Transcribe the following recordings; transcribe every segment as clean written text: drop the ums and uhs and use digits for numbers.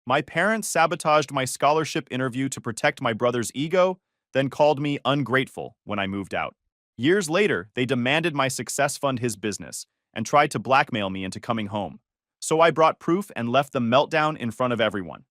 My parents sabotaged my scholarship interview to protect my brother's ego, then called me ungrateful when I moved out. Years later, they demanded my success fund his business and tried to blackmail me into coming home. So I brought proof and left the meltdown in front of everyone.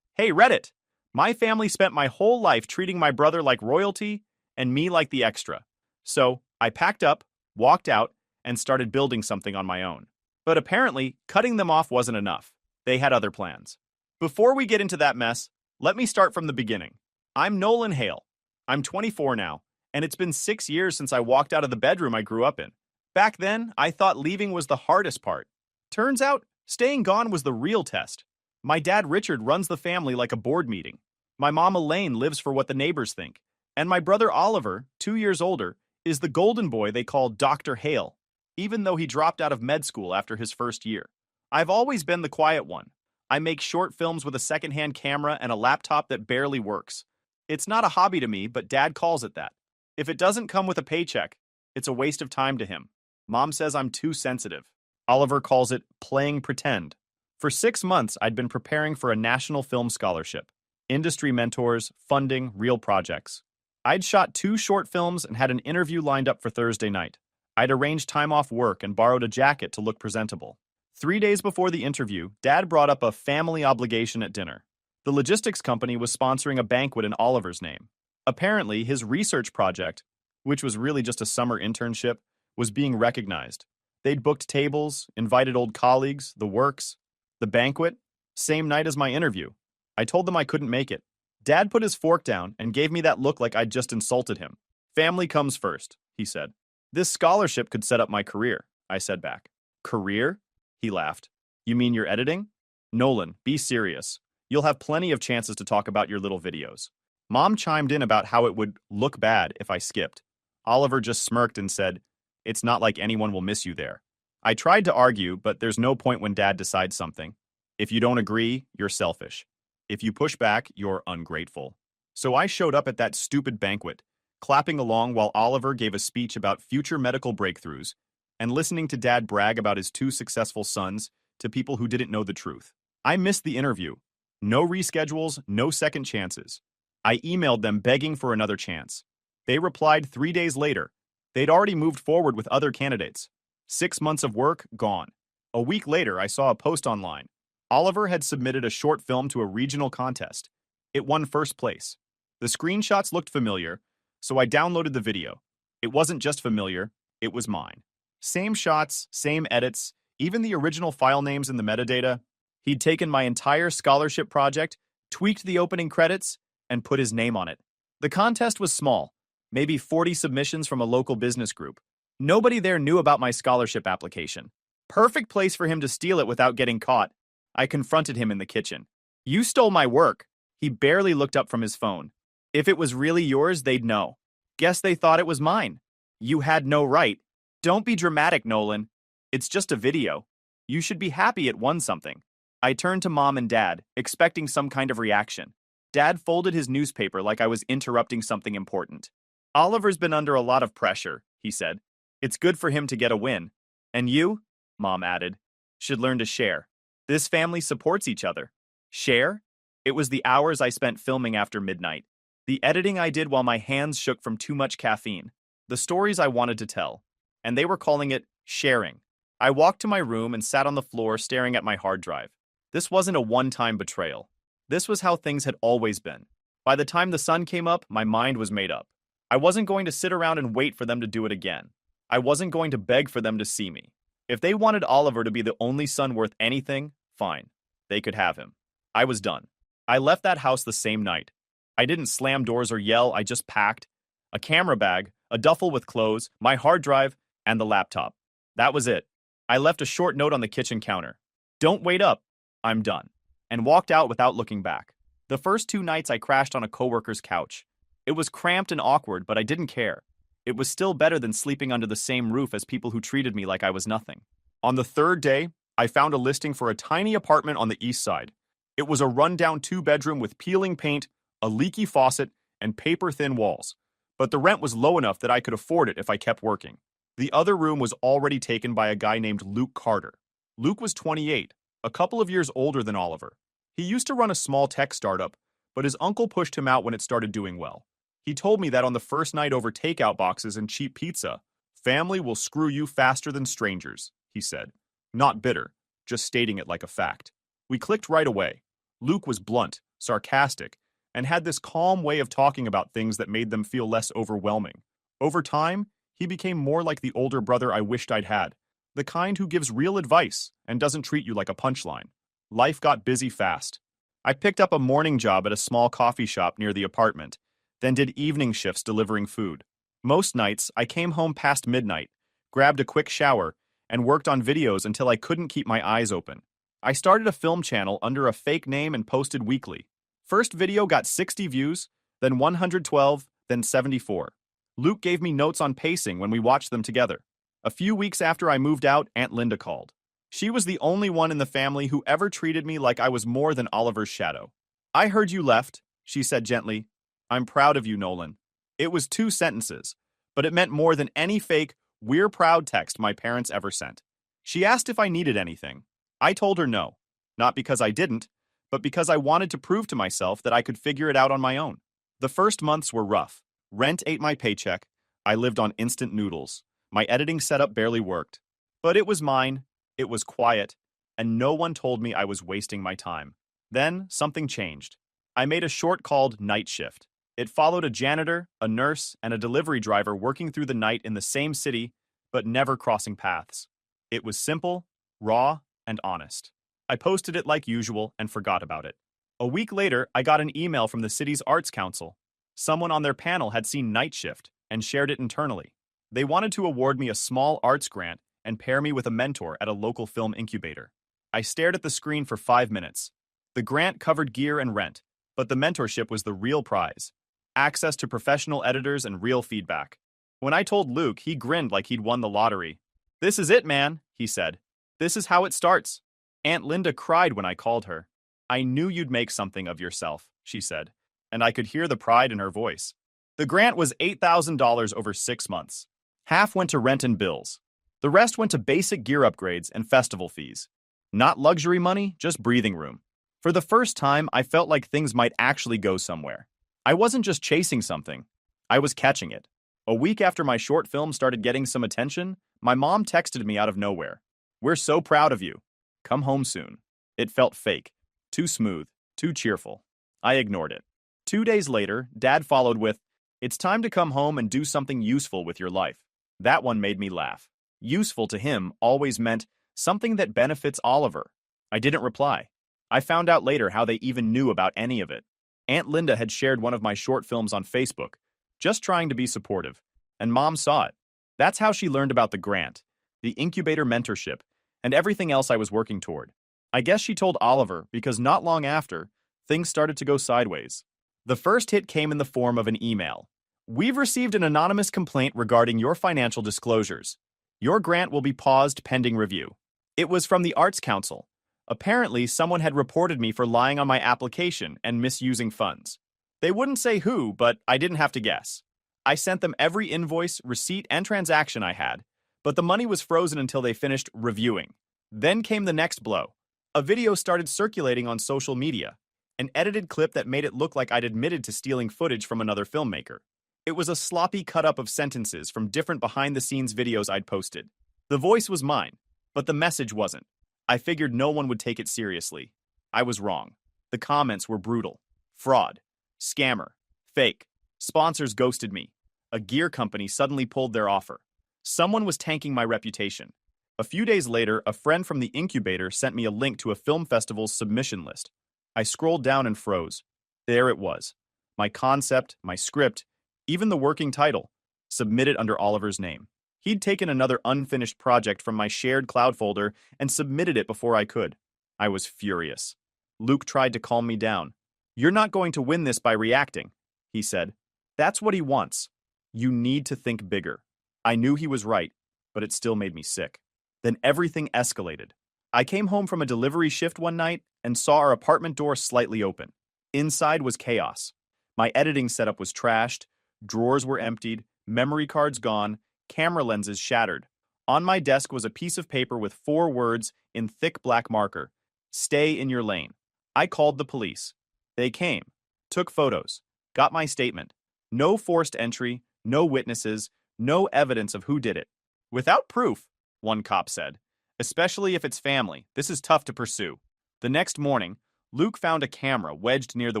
Hey, Reddit! My family spent my whole life treating my brother like royalty and me like the extra. So I packed up, walked out, and started building something on my own. But apparently, cutting them off wasn't enough. They had other plans. Before we get into that mess, let me start from the beginning. I'm Nolan Hale. I'm 24 now, and it's been 6 years since I walked out of the bedroom I grew up in. Back then, I thought leaving was the hardest part. Turns out, staying gone was the real test. My dad Richard runs the family like a board meeting. My mom Elaine lives for what the neighbors think. And my brother Oliver, 2 years older, is the golden boy they call Dr. Hale, even though he dropped out of med school after his first year. I've always been the quiet one. I make short films with a secondhand camera and a laptop that barely works. It's not a hobby to me, but Dad calls it that. If it doesn't come with a paycheck, it's a waste of time to him. Mom says I'm too sensitive. Oliver calls it playing pretend. For 6 months, I'd been preparing for a national film scholarship. Industry mentors, funding, real projects. I'd shot 2 short films and had an interview lined up for Thursday night. I'd arranged time off work and borrowed a jacket to look presentable. 3 days before the interview, Dad brought up a family obligation at dinner. The logistics company was sponsoring a banquet in Oliver's name. Apparently, his research project, which was really just a summer internship, was being recognized. They'd booked tables, invited old colleagues, the works. The banquet, same night as my interview. I told them I couldn't make it. Dad put his fork down and gave me that look like I'd just insulted him. Family comes first, he said. This scholarship could set up my career, I said back. Career? He laughed. You mean your editing? Nolan, be serious. You'll have plenty of chances to talk about your little videos. Mom chimed in about how it would look bad if I skipped. Oliver just smirked and said, it's not like anyone will miss you there. I tried to argue, but there's no point when Dad decides something. If you don't agree, you're selfish. If you push back, you're ungrateful. So I showed up at that stupid banquet, clapping along while Oliver gave a speech about future medical breakthroughs and listening to Dad brag about his 2 successful sons to people who didn't know the truth. I missed the interview. No reschedules, no second chances. I emailed them begging for another chance. They replied 3 days later. They'd already moved forward with other candidates. 6 months of work, gone. A week later, I saw a post online. Oliver had submitted a short film to a regional contest. It won first place. The screenshots looked familiar, so I downloaded the video. It wasn't just familiar, it was mine. Same shots, same edits, even the original file names in the metadata. He'd taken my entire scholarship project, tweaked the opening credits, and put his name on it. The contest was small, maybe 40 submissions from a local business group. Nobody there knew about my scholarship application. Perfect place for him to steal it without getting caught. I confronted him in the kitchen. You stole my work. He barely looked up from his phone. If it was really yours, they'd know. Guess they thought it was mine. You had no right. Don't be dramatic, Nolan. It's just a video. You should be happy it won something. I turned to Mom and Dad, expecting some kind of reaction. Dad folded his newspaper like I was interrupting something important. Oliver's been under a lot of pressure, he said. It's good for him to get a win. And you, Mom added, should learn to share. This family supports each other. Share? It was the hours I spent filming after midnight. The editing I did while my hands shook from too much caffeine. The stories I wanted to tell. And they were calling it sharing. I walked to my room and sat on the floor staring at my hard drive. This wasn't a one-time betrayal. This was how things had always been. By the time the sun came up, my mind was made up. I wasn't going to sit around and wait for them to do it again. I wasn't going to beg for them to see me. If they wanted Oliver to be the only son worth anything, fine. They could have him. I was done. I left that house the same night. I didn't slam doors or yell, I just packed a camera bag, a duffel with clothes, my hard drive, and the laptop. That was it. I left a short note on the kitchen counter. Don't wait up. I'm done. And walked out without looking back. The first 2 nights I crashed on a coworker's couch. It was cramped and awkward, but I didn't care. It was still better than sleeping under the same roof as people who treated me like I was nothing. On the 3rd day, I found a listing for a tiny apartment on the east side. It was a rundown 2-bedroom with peeling paint, a leaky faucet, and paper-thin walls. But the rent was low enough that I could afford it if I kept working. The other room was already taken by a guy named Luke Carter. Luke was 28, a couple of years older than Oliver. He used to run a small tech startup, but his uncle pushed him out when it started doing well. He told me that on the first night over takeout boxes and cheap pizza, family will screw you faster than strangers, he said. Not bitter, just stating it like a fact. We clicked right away. Luke was blunt, sarcastic, and had this calm way of talking about things that made them feel less overwhelming. Over time, he became more like the older brother I wished I'd had, the kind who gives real advice and doesn't treat you like a punchline. Life got busy fast. I picked up a morning job at a small coffee shop near the apartment, then did evening shifts delivering food. Most nights, I came home past midnight, grabbed a quick shower, and worked on videos until I couldn't keep my eyes open. I started a film channel under a fake name and posted weekly. First video got 60 views, then 112, then 74. Luke gave me notes on pacing when we watched them together. A few weeks after I moved out, Aunt Linda called. She was the only one in the family who ever treated me like I was more than Oliver's shadow. "I heard you left," she said gently. "I'm proud of you, Nolan." It was 2 sentences, but it meant more than any fake, "we're proud" text my parents ever sent. She asked if I needed anything. I told her no. Not because I didn't, but because I wanted to prove to myself that I could figure it out on my own. The first months were rough. Rent ate my paycheck. I lived on instant noodles. My editing setup barely worked. But it was mine. It was quiet, and no one told me I was wasting my time. Then, something changed. I made a short called Night Shift. It followed a janitor, a nurse, and a delivery driver working through the night in the same city, but never crossing paths. It was simple, raw, and honest. I posted it like usual and forgot about it. A week later, I got an email from the city's Arts Council. Someone on their panel had seen Night Shift and shared it internally. They wanted to award me a small arts grant and pair me with a mentor at a local film incubator. I stared at the screen for 5 minutes. The grant covered gear and rent, but the mentorship was the real prize. Access to professional editors and real feedback. When I told Luke, he grinned like he'd won the lottery. "This is it, man," he said. "This is how it starts." Aunt Linda cried when I called her. "I knew you'd make something of yourself," she said, and I could hear the pride in her voice. The grant was $8,000 over 6 months. Half went to rent and bills. The rest went to basic gear upgrades and festival fees. Not luxury money, just breathing room. For the first time, I felt like things might actually go somewhere. I wasn't just chasing something. I was catching it. A week after my short film started getting some attention, my mom texted me out of nowhere. "We're so proud of you. Come home soon." It felt fake. Too smooth. Too cheerful. I ignored it. 2 days later, Dad followed with, "It's time to come home and do something useful with your life." That one made me laugh. Useful to him always meant something that benefits Oliver. I didn't reply. I found out later how they even knew about any of it. Aunt Linda had shared one of my short films on Facebook, just trying to be supportive, and Mom saw it. That's how she learned about the grant, the incubator mentorship, and everything else I was working toward. I guess she told Oliver because not long after, things started to go sideways. The first hit came in the form of an email. "We've received an anonymous complaint regarding your financial disclosures. Your grant will be paused pending review." It was from the Arts Council. Apparently, someone had reported me for lying on my application and misusing funds. They wouldn't say who, but I didn't have to guess. I sent them every invoice, receipt, and transaction I had, but the money was frozen until they finished reviewing. Then came the next blow. A video started circulating on social media, an edited clip that made it look like I'd admitted to stealing footage from another filmmaker. It was a sloppy cut-up of sentences from different behind-the-scenes videos I'd posted. The voice was mine, but the message wasn't. I figured no one would take it seriously. I was wrong. The comments were brutal. Fraud. Scammer. Fake. Sponsors ghosted me. A gear company suddenly pulled their offer. Someone was tanking my reputation. A few days later, a friend from the incubator sent me a link to a film festival's submission list. I scrolled down and froze. There it was. My concept, my script, even the working title, submitted under Oliver's name. He'd taken another unfinished project from my shared cloud folder and submitted it before I could. I was furious. Luke tried to calm me down. "You're not going to win this by reacting," he said. "That's what he wants. You need to think bigger." I knew he was right, but it still made me sick. Then everything escalated. I came home from a delivery shift one night and saw our apartment door slightly open. Inside was chaos. My editing setup was trashed, drawers were emptied, memory cards gone, camera lenses shattered. On my desk was a piece of paper with 4 words in thick black marker: "Stay in your lane." I called the police. They came, took photos, got my statement. No forced entry, no witnesses, no evidence of who did it. Without proof, one cop said. Especially if it's family, this is tough to pursue. The next morning, Luke found a camera wedged near the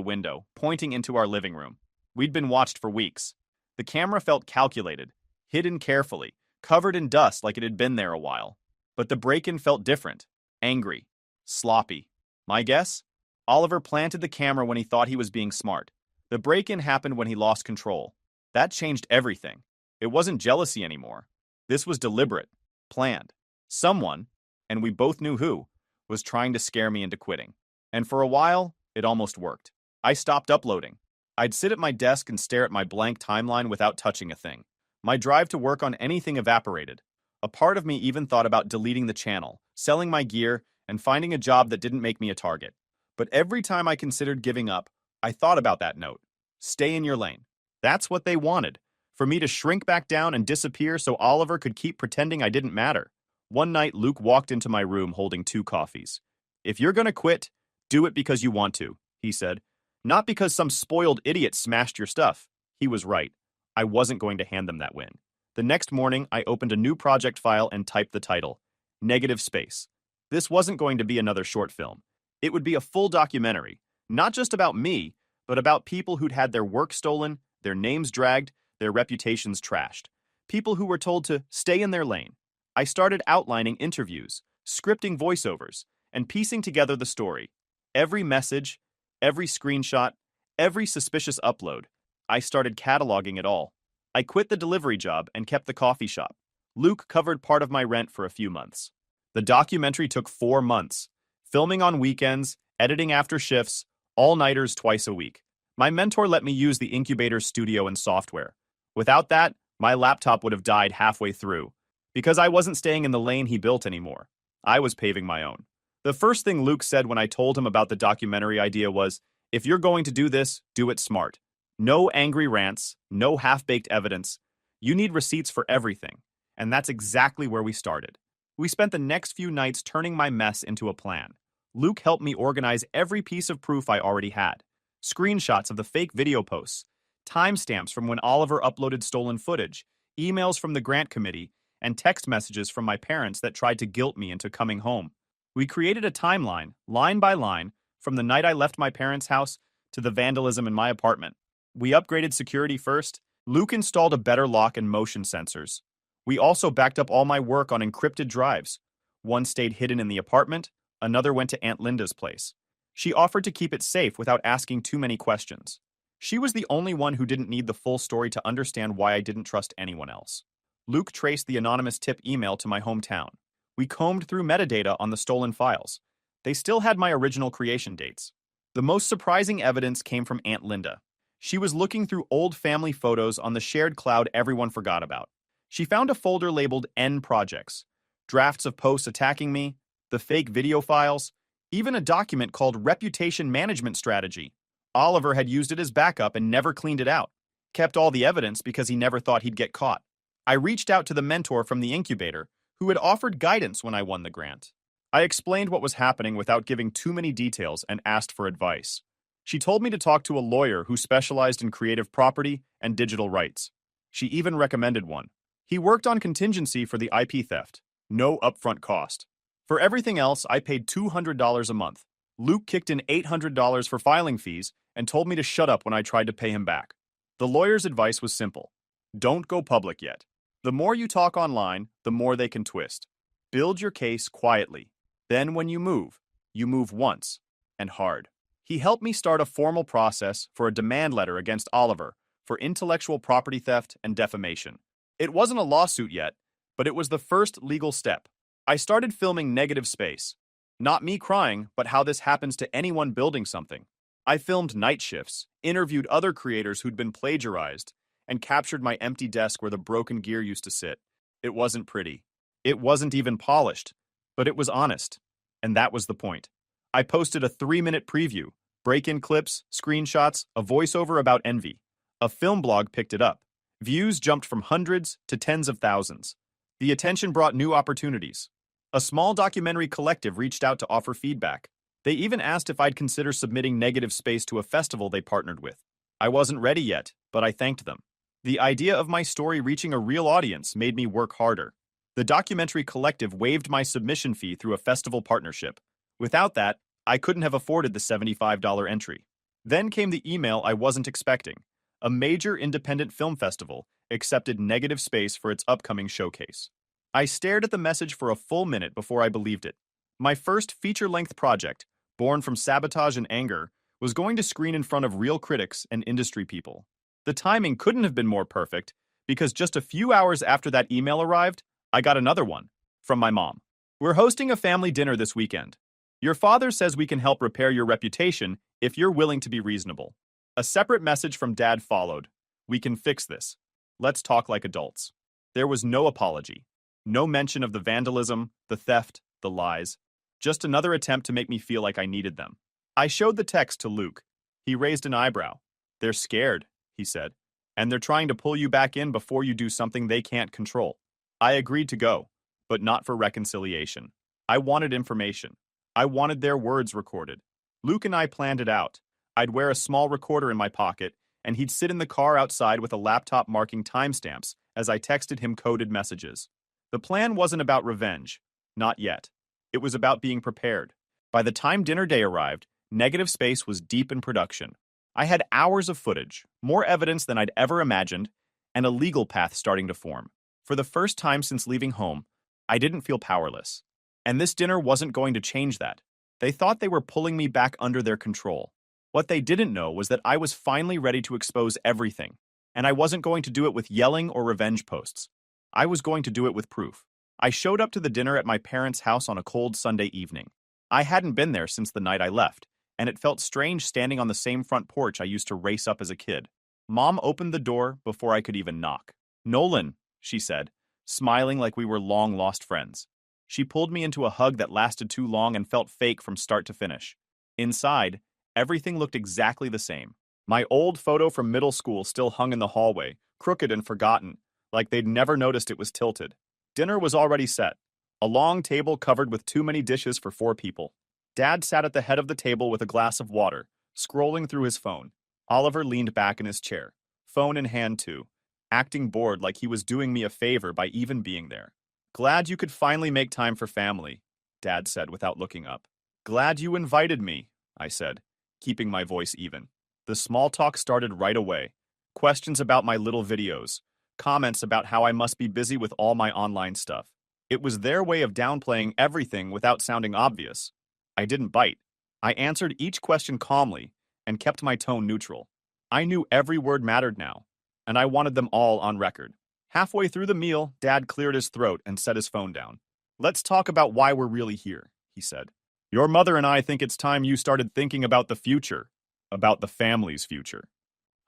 window, pointing into our living room. We'd been watched for weeks. The camera felt calculated, hidden carefully, covered in dust like it had been there a while. But the break-in felt different, angry, sloppy. My guess? Oliver planted the camera when he thought he was being smart. The break-in happened when he lost control. That changed everything. It wasn't jealousy anymore. This was deliberate, planned. Someone, and we both knew who, was trying to scare me into quitting. And for a while, it almost worked. I stopped uploading. I'd sit at my desk and stare at my blank timeline without touching a thing. My drive to work on anything evaporated. A part of me even thought about deleting the channel, selling my gear, and finding a job that didn't make me a target. But every time I considered giving up, I thought about that note. Stay in your lane. That's what they wanted. For me to shrink back down and disappear so Oliver could keep pretending I didn't matter. One night, Luke walked into my room holding 2 coffees. If you're gonna quit, do it because you want to, he said. Not because some spoiled idiot smashed your stuff. He was right. I wasn't going to hand them that win. The next morning, I opened a new project file and typed the title, Negative Space. This wasn't going to be another short film. It would be a full documentary, not just about me, but about people who'd had their work stolen, their names dragged, their reputations trashed. People who were told to stay in their lane. I started outlining interviews, scripting voiceovers, and piecing together the story. Every message, every screenshot, every suspicious upload. I started cataloging it all. I quit the delivery job and kept the coffee shop. Luke covered part of my rent for a few months. The documentary took 4 months. Filming on weekends, editing after shifts, all-nighters twice a week. My mentor let me use the incubator's studio and software. Without that, my laptop would have died halfway through. Because I wasn't staying in the lane he built anymore. I was paving my own. The first thing Luke said when I told him about the documentary idea was, if you're going to do this, do it smart. No angry rants, no half-baked evidence. You need receipts for everything. And that's exactly where we started. We spent the next few nights turning my mess into a plan. Luke helped me organize every piece of proof I already had. Screenshots of the fake video posts, timestamps from when Oliver uploaded stolen footage, emails from the grant committee, and text messages from my parents that tried to guilt me into coming home. We created a timeline, line by line, from the night I left my parents' house to the vandalism in my apartment. We upgraded security first. Luke installed a better lock and motion sensors. We also backed up all my work on encrypted drives. One stayed hidden in the apartment, another went to Aunt Linda's place. She offered to keep it safe without asking too many questions. She was the only one who didn't need the full story to understand why I didn't trust anyone else. Luke traced the anonymous tip email to my hometown. We combed through metadata on the stolen files. They still had my original creation dates. The most surprising evidence came from Aunt Linda. She was looking through old family photos on the shared cloud everyone forgot about. She found a folder labeled N Projects, drafts of posts attacking me, the fake video files, even a document called Reputation Management Strategy. Oliver had used it as backup and never cleaned it out. Kept all the evidence because he never thought he'd get caught. I reached out to the mentor from the incubator, who had offered guidance when I won the grant. I explained what was happening without giving too many details and asked for advice. She told me to talk to a lawyer who specialized in creative property and digital rights. She even recommended one. He worked on contingency for the IP theft. No upfront cost. For everything else, I paid $200 a month. Luke kicked in $800 for filing fees and told me to shut up when I tried to pay him back. The lawyer's advice was simple. Don't go public yet. The more you talk online, the more they can twist. Build your case quietly. Then when you move once, and hard. He helped me start a formal process for a demand letter against Oliver for intellectual property theft and defamation. It wasn't a lawsuit yet, but it was the first legal step. I started filming Negative Space. Not me crying, but how this happens to anyone building something. I filmed night shifts, interviewed other creators who'd been plagiarized, and captured my empty desk where the broken gear used to sit. It wasn't pretty. It wasn't even polished, but it was honest. And that was the point. I posted a 3-minute preview, break-in clips, screenshots, a voiceover about envy. A film blog picked it up. Views jumped from hundreds to tens of thousands. The attention brought new opportunities. A small documentary collective reached out to offer feedback. They even asked if I'd consider submitting negative space to a festival they partnered with. I wasn't ready yet, but I thanked them. The idea of my story reaching a real audience made me work harder. The documentary collective waived my submission fee through a festival partnership. Without that, I couldn't have afforded the $75 entry. Then came the email I wasn't expecting. A major independent film festival accepted negative space for its upcoming showcase. I stared at the message for a full minute before I believed it. My first feature-length project, born from sabotage and anger, was going to screen in front of real critics and industry people. The timing couldn't have been more perfect, because just a few hours after that email arrived, I got another one from my mom. We're hosting a family dinner this weekend. Your father says we can help repair your reputation if you're willing to be reasonable. A separate message from Dad followed. We can fix this. Let's talk like adults. There was no apology. No mention of the vandalism, the theft, the lies. Just another attempt to make me feel like I needed them. I showed the text to Luke. He raised an eyebrow. They're scared, he said, and they're trying to pull you back in before you do something they can't control. I agreed to go, but not for reconciliation. I wanted information. I wanted their words recorded. Luke and I planned it out. I'd wear a small recorder in my pocket, and he'd sit in the car outside with a laptop marking timestamps as I texted him coded messages. The plan wasn't about revenge. Not yet. It was about being prepared. By the time dinner day arrived, Negative Space was deep in production. I had hours of footage, more evidence than I'd ever imagined, and a legal path starting to form. For the first time since leaving home, I didn't feel powerless. And this dinner wasn't going to change that. They thought they were pulling me back under their control. What they didn't know was that I was finally ready to expose everything, and I wasn't going to do it with yelling or revenge posts. I was going to do it with proof. I showed up to the dinner at my parents' house on a cold Sunday evening. I hadn't been there since the night I left, and it felt strange standing on the same front porch I used to race up as a kid. Mom opened the door before I could even knock. "Nolan," she said, smiling like we were long-lost friends. She pulled me into a hug that lasted too long and felt fake from start to finish. Inside, everything looked exactly the same. My old photo from middle school still hung in the hallway, crooked and forgotten, like they'd never noticed it was tilted. Dinner was already set. A long table covered with too many dishes for 4 people. Dad sat at the head of the table with a glass of water, scrolling through his phone. Oliver leaned back in his chair, phone in hand too, acting bored like he was doing me a favor by even being there. "Glad you could finally make time for family," Dad said without looking up. "Glad you invited me," I said, keeping my voice even. The small talk started right away. Questions about my little videos, comments about how I must be busy with all my online stuff. It was their way of downplaying everything without sounding obvious. I didn't bite. I answered each question calmly and kept my tone neutral. I knew every word mattered now, and I wanted them all on record. Halfway through the meal, Dad cleared his throat and set his phone down. "Let's talk about why we're really here," he said. "Your mother and I think it's time you started thinking about the future, about the family's future."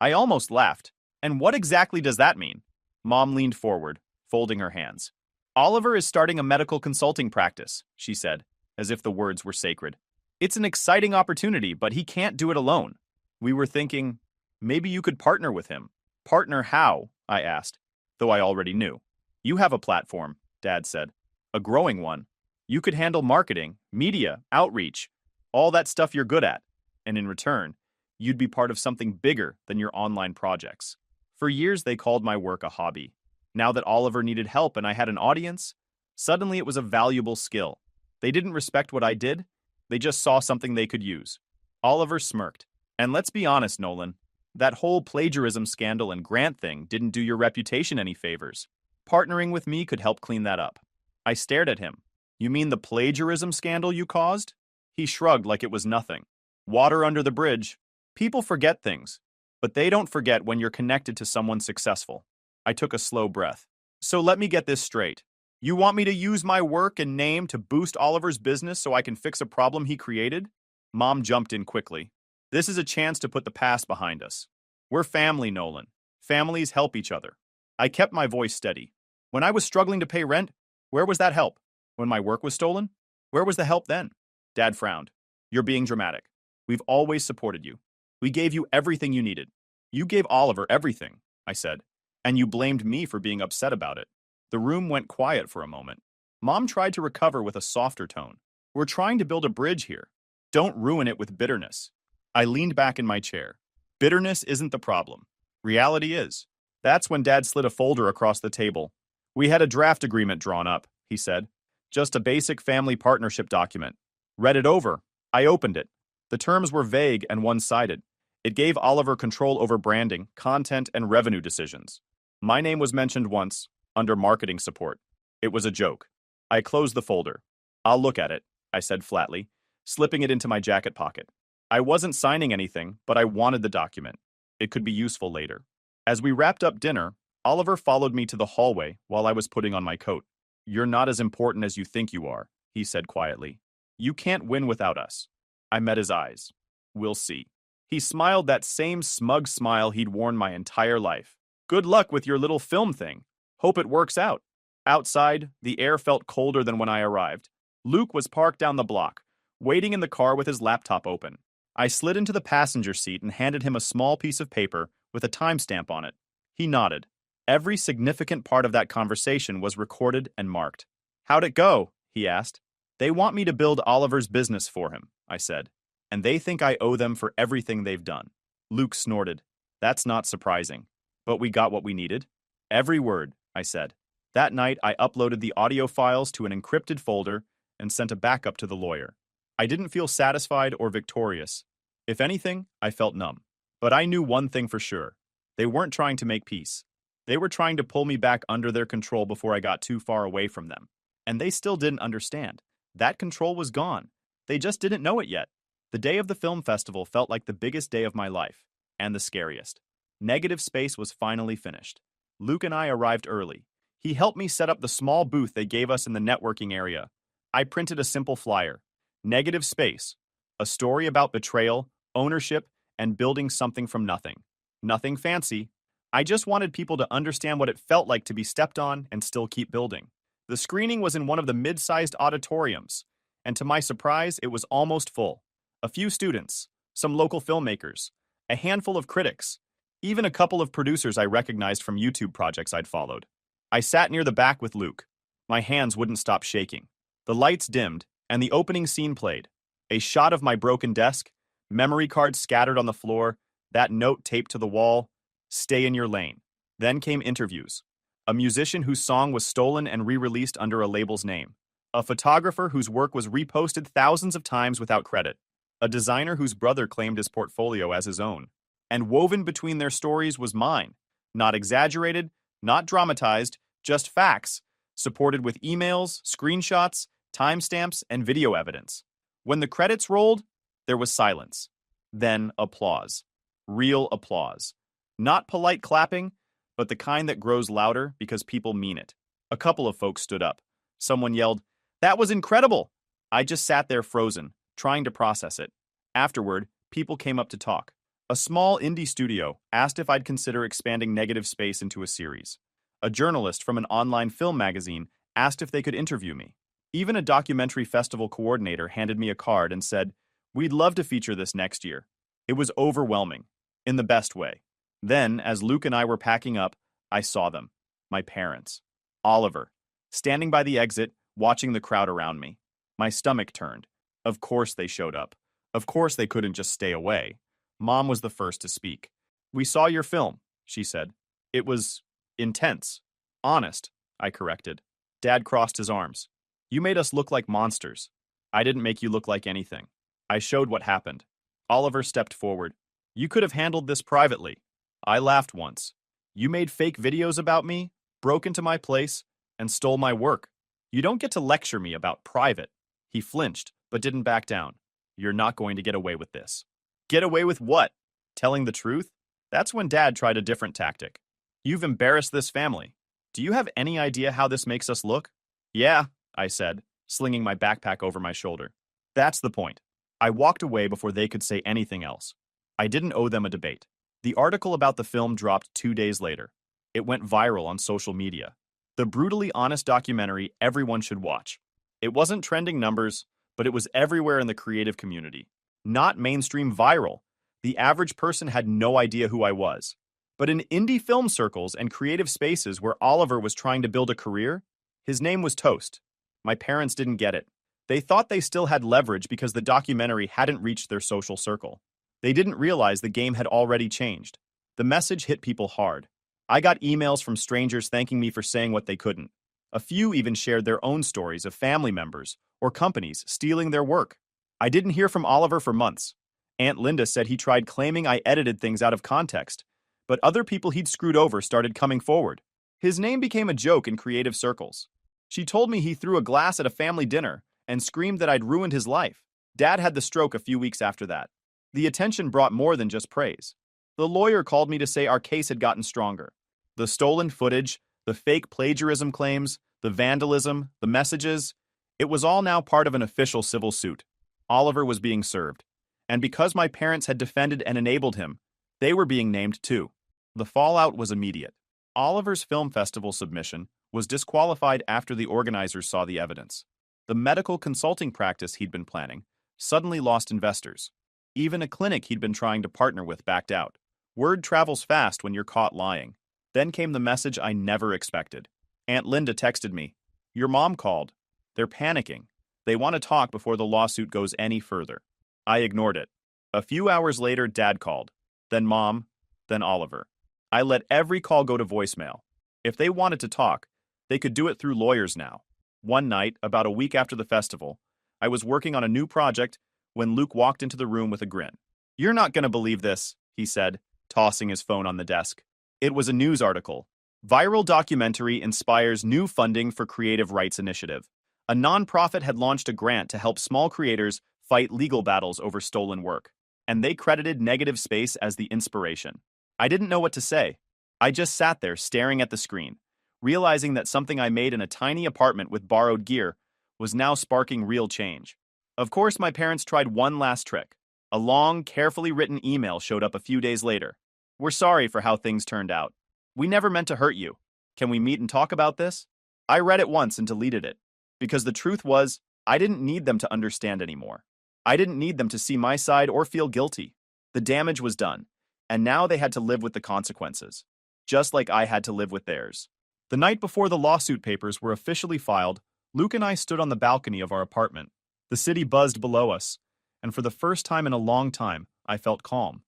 I almost laughed. "And what exactly does that mean?" Mom leaned forward, folding her hands. "Oliver is starting a medical consulting practice," she said, as if the words were sacred. "It's an exciting opportunity, but he can't do it alone. We were thinking, maybe you could partner with him." "Partner how?" I asked, though I already knew. "You have a platform," Dad said. "A growing one. You could handle marketing, media, outreach, all that stuff you're good at. And in return, you'd be part of something bigger than your online projects." For years, they called my work a hobby. Now that Oliver needed help and I had an audience, suddenly it was a valuable skill. They didn't respect what I did. They just saw something they could use. Oliver smirked. "And let's be honest, Nolan. That whole plagiarism scandal and grant thing didn't do your reputation any favors. Partnering with me could help clean that up." I stared at him. "You mean the plagiarism scandal you caused?" He shrugged like it was nothing. "Water under the bridge. People forget things, but they don't forget when you're connected to someone successful." I took a slow breath. "So let me get this straight. You want me to use my work and name to boost Oliver's business so I can fix a problem he created?" Mom jumped in quickly. "This is a chance to put the past behind us. We're family, Nolan. Families help each other." I kept my voice steady. "When I was struggling to pay rent, where was that help? When my work was stolen, where was the help then?" Dad frowned. "You're being dramatic. We've always supported you. We gave you everything you needed." "You gave Oliver everything," I said, "and you blamed me for being upset about it." The room went quiet for a moment. Mom tried to recover with a softer tone. "We're trying to build a bridge here. Don't ruin it with bitterness. I leaned back in my chair. Bitterness isn't the problem. Reality is. That's when Dad slid a folder across the table. We had a draft agreement drawn up, he said. Just a basic family partnership document. Read it over. I opened it. The terms were vague and one-sided. It gave Oliver control over branding, content, and revenue decisions. My name was mentioned once, under marketing support. It was a joke. I closed the folder. I'll look at it, I said flatly, slipping it into my jacket pocket. I wasn't signing anything, but I wanted the document. It could be useful later. As we wrapped up dinner, Oliver followed me to the hallway while I was putting on my coat. You're not as important as you think you are, he said quietly. You can't win without us. I met his eyes. We'll see. He smiled that same smug smile he'd worn my entire life. Good luck with your little film thing. Hope it works out. Outside, the air felt colder than when I arrived. Luke was parked down the block, waiting in the car with his laptop open. I slid into the passenger seat and handed him a small piece of paper with a timestamp on it. He nodded. Every significant part of that conversation was recorded and marked. How'd it go? He asked. They want me to build Oliver's business for him, I said. And they think I owe them for everything they've done. Luke snorted. That's not surprising. But we got what we needed. Every word, I said. That night, I uploaded the audio files to an encrypted folder and sent a backup to the lawyer. I didn't feel satisfied or victorious. If anything, I felt numb. But I knew one thing for sure. They weren't trying to make peace. They were trying to pull me back under their control before I got too far away from them. And they still didn't understand. That control was gone. They just didn't know it yet. The day of the film festival felt like the biggest day of my life, and the scariest. Negative Space was finally finished. Luke and I arrived early. He helped me set up the small booth they gave us in the networking area. I printed a simple flyer. Negative Space. A story about betrayal, ownership, and building something from nothing. Nothing fancy. I just wanted people to understand what it felt like to be stepped on and still keep building. The screening was in one of the mid-sized auditoriums, and to my surprise, it was almost full. A few students, some local filmmakers, a handful of critics, even a couple of producers I recognized from YouTube projects I'd followed. I sat near the back with Luke. My hands wouldn't stop shaking. The lights dimmed, and the opening scene played. A shot of my broken desk, memory cards scattered on the floor, that note taped to the wall, stay in your lane. Then came interviews. A musician whose song was stolen and re-released under a label's name. A photographer whose work was reposted thousands of times without credit. A designer whose brother claimed his portfolio as his own. And woven between their stories was mine. Not exaggerated, not dramatized, just facts, supported with emails, screenshots, timestamps, and video evidence. When the credits rolled, there was silence. Then applause. Real applause. Not polite clapping, but the kind that grows louder because people mean it. A couple of folks stood up. Someone yelled, "That was incredible!" I just sat there frozen, trying to process it. Afterward, people came up to talk. A small indie studio asked if I'd consider expanding Negative Space into a series. A journalist from an online film magazine asked if they could interview me. Even a documentary festival coordinator handed me a card and said, "We'd love to feature this next year." It was overwhelming, in the best way. Then, as Luke and I were packing up, I saw them. My parents. Oliver. Standing by the exit, watching the crowd around me. My stomach turned. Of course they showed up. Of course they couldn't just stay away. Mom was the first to speak. "We saw your film," she said. "It was intense. Honest," I corrected. Dad crossed his arms. "You made us look like monsters. I didn't make you look like anything." I showed what happened. Oliver stepped forward. "You could have handled this privately." I laughed once. "You made fake videos about me, broke into my place, and stole my work. You don't get to lecture me about private." He flinched, but didn't back down. "You're not going to get away with this." Get away with what? Telling the truth? That's when Dad tried a different tactic. "You've embarrassed this family. Do you have any idea how this makes us look?" "Yeah," I said, slinging my backpack over my shoulder. That's the point. I walked away before they could say anything else. I didn't owe them a debate. The article about the film dropped 2 days later. It went viral on social media. The brutally honest documentary everyone should watch. It wasn't trending numbers, but it was everywhere in the creative community. Not mainstream viral. The average person had no idea who I was. But in indie film circles and creative spaces where Oliver was trying to build a career, his name was toast. My parents didn't get it. They thought they still had leverage because the documentary hadn't reached their social circle. They didn't realize the game had already changed. The message hit people hard. I got emails from strangers thanking me for saying what they couldn't. A few even shared their own stories of family members or companies stealing their work. I didn't hear from Oliver for months. Aunt Linda said he tried claiming I edited things out of context, but other people he'd screwed over started coming forward. His name became a joke in creative circles. She told me he threw a glass at a family dinner and screamed that I'd ruined his life. Dad had the stroke a few weeks after that. The attention brought more than just praise. The lawyer called me to say our case had gotten stronger. The stolen footage, the fake plagiarism claims, the vandalism, the messages, it was all now part of an official civil suit. Oliver was being served. And because my parents had defended and enabled him, they were being named too. The fallout was immediate. Oliver's film festival submission was disqualified after the organizers saw the evidence. The medical consulting practice he'd been planning suddenly lost investors. Even a clinic he'd been trying to partner with backed out. Word travels fast when you're caught lying. Then came the message I never expected. Aunt Linda texted me. Your mom called. They're panicking. They want to talk before the lawsuit goes any further. I ignored it. A few hours later, Dad called. Then Mom. Then Oliver. I let every call go to voicemail. If they wanted to talk, they could do it through lawyers now. One night, about a week after the festival, I was working on a new project when Luke walked into the room with a grin. You're not going to believe this, he said, tossing his phone on the desk. It was a news article. Viral documentary inspires new funding for Creative Rights Initiative. A nonprofit had launched a grant to help small creators fight legal battles over stolen work, and they credited Negative Space as the inspiration. I didn't know what to say. I just sat there staring at the screen, realizing that something I made in a tiny apartment with borrowed gear was now sparking real change. Of course, my parents tried one last trick. A long, carefully written email showed up a few days later. We're sorry for how things turned out. We never meant to hurt you. Can we meet and talk about this? I read it once and deleted it, because the truth was, I didn't need them to understand anymore. I didn't need them to see my side or feel guilty. The damage was done, and now they had to live with the consequences, just like I had to live with theirs. The night before the lawsuit papers were officially filed, Luke and I stood on the balcony of our apartment. The city buzzed below us, and for the first time in a long time, I felt calm.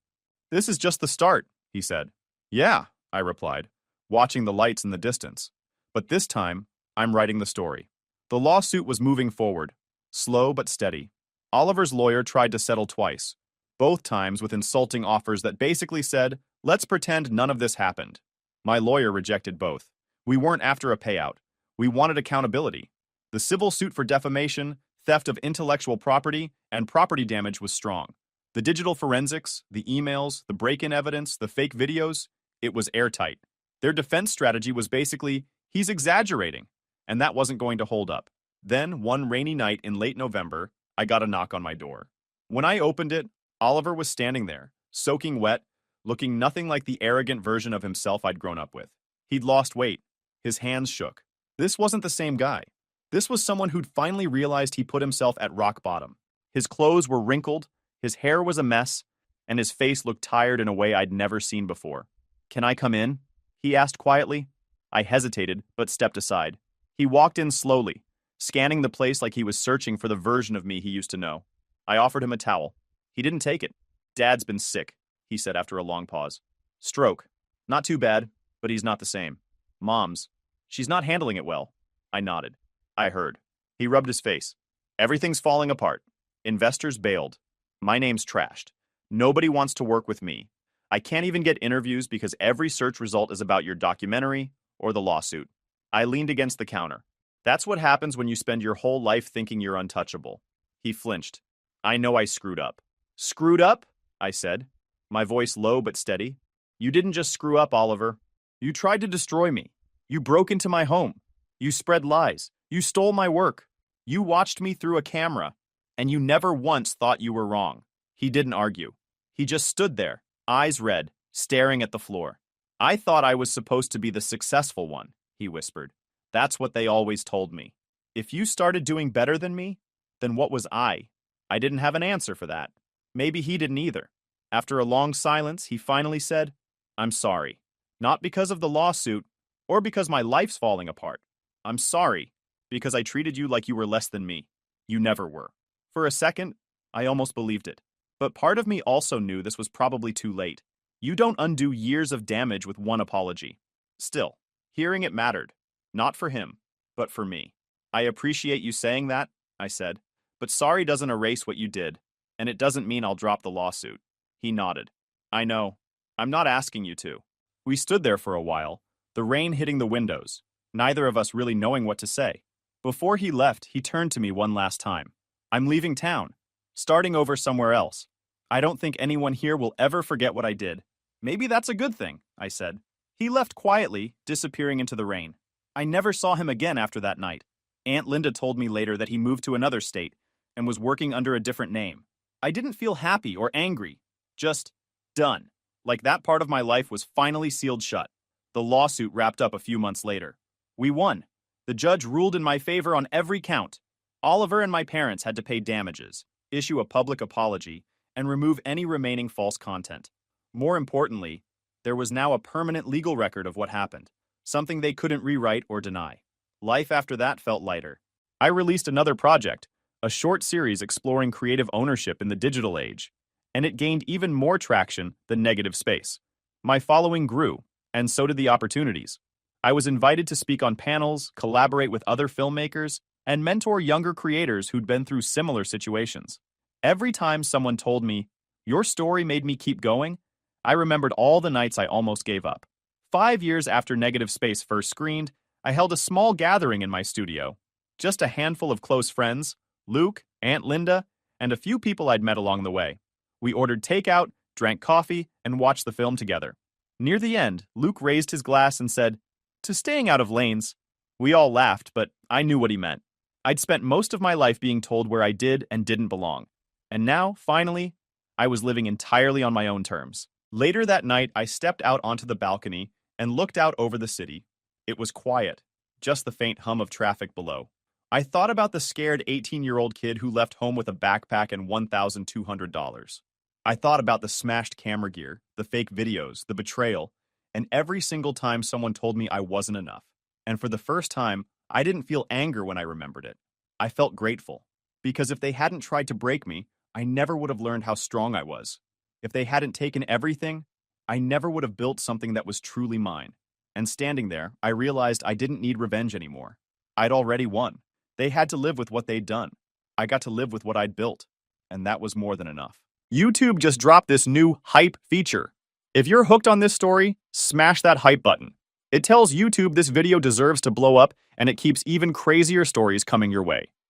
This is just the start, he said. Yeah, I replied, watching the lights in the distance. But this time, I'm writing the story. The lawsuit was moving forward, slow but steady. Oliver's lawyer tried to settle twice, both times with insulting offers that basically said, let's pretend none of this happened. My lawyer rejected both. We weren't after a payout. We wanted accountability. The civil suit for defamation, theft of intellectual property, and property damage was strong. The digital forensics, the emails, the break-in evidence, the fake videos, it was airtight. Their defense strategy was basically, he's exaggerating, and that wasn't going to hold up. Then, one rainy night in late November, I got a knock on my door. When I opened it, Oliver was standing there, soaking wet, looking nothing like the arrogant version of himself I'd grown up with. He'd lost weight. His hands shook. This wasn't the same guy. This was someone who'd finally realized he put himself at rock bottom. His clothes were wrinkled, his hair was a mess, and his face looked tired in a way I'd never seen before. Can I come in? He asked quietly. I hesitated, but stepped aside. He walked in slowly, scanning the place like he was searching for the version of me he used to know. I offered him a towel. He didn't take it. Dad's been sick, he said after a long pause. Stroke. Not too bad, but he's not the same. Mom's. She's not handling it well. I nodded. I heard. He rubbed his face. Everything's falling apart. Investors bailed. My name's trashed. Nobody wants to work with me. I can't even get interviews because every search result is about your documentary or the lawsuit. I leaned against the counter. That's what happens when you spend your whole life thinking you're untouchable. He flinched. I know I screwed up. Screwed up? I said, my voice low but steady. You didn't just screw up, Oliver. You tried to destroy me. You broke into my home. You spread lies. You stole my work. You watched me through a camera. And you never once thought you were wrong. He didn't argue. He just stood there, eyes red, staring at the floor. I thought I was supposed to be the successful one, he whispered. That's what they always told me. If you started doing better than me, then what was I? I didn't have an answer for that. Maybe he didn't either. After a long silence, he finally said, I'm sorry. Not because of the lawsuit, or because my life's falling apart. I'm sorry, because I treated you like you were less than me. You never were. For a second, I almost believed it. But part of me also knew this was probably too late. You don't undo years of damage with one apology. Still, hearing it mattered. Not for him, but for me. I appreciate you saying that, I said. But sorry doesn't erase what you did, and it doesn't mean I'll drop the lawsuit. He nodded. I know. I'm not asking you to. We stood there for a while, the rain hitting the windows, neither of us really knowing what to say. Before he left, he turned to me one last time. I'm leaving town, starting over somewhere else. I don't think anyone here will ever forget what I did. Maybe that's a good thing, I said. He left quietly, disappearing into the rain. I never saw him again after that night. Aunt Linda told me later that he moved to another state and was working under a different name. I didn't feel happy or angry, just done. Like that part of my life was finally sealed shut. The lawsuit wrapped up a few months later. We won. The judge ruled in my favor on every count. Oliver and my parents had to pay damages, issue a public apology, and remove any remaining false content. More importantly, there was now a permanent legal record of what happened, something they couldn't rewrite or deny. Life after that felt lighter. I released another project, a short series exploring creative ownership in the digital age, and it gained even more traction than Negative Space. My following grew, and so did the opportunities. I was invited to speak on panels, collaborate with other filmmakers, and mentor younger creators who'd been through similar situations. Every time someone told me, "Your story made me keep going," I remembered all the nights I almost gave up. 5 years after Negative Space first screened, I held a small gathering in my studio. Just a handful of close friends, Luke, Aunt Linda, and a few people I'd met along the way. We ordered takeout, drank coffee, and watched the film together. Near the end, Luke raised his glass and said, "To staying out of lanes." We all laughed, but I knew what he meant. I'd spent most of my life being told where I did and didn't belong. And now, finally, I was living entirely on my own terms. Later that night, I stepped out onto the balcony and looked out over the city. It was quiet, just the faint hum of traffic below. I thought about the scared 18-year-old kid who left home with a backpack and $1,200. I thought about the smashed camera gear, the fake videos, the betrayal, and every single time someone told me I wasn't enough. And for the first time, I didn't feel anger when I remembered it. I felt grateful, because if they hadn't tried to break me, I never would have learned how strong I was. If they hadn't taken everything, I never would have built something that was truly mine. And standing there, I realized I didn't need revenge anymore. I'd already won. They had to live with what they'd done. I got to live with what I'd built. And that was more than enough. YouTube just dropped this new hype feature. If you're hooked on this story, smash that hype button. It tells YouTube this video deserves to blow up, and it keeps even crazier stories coming your way.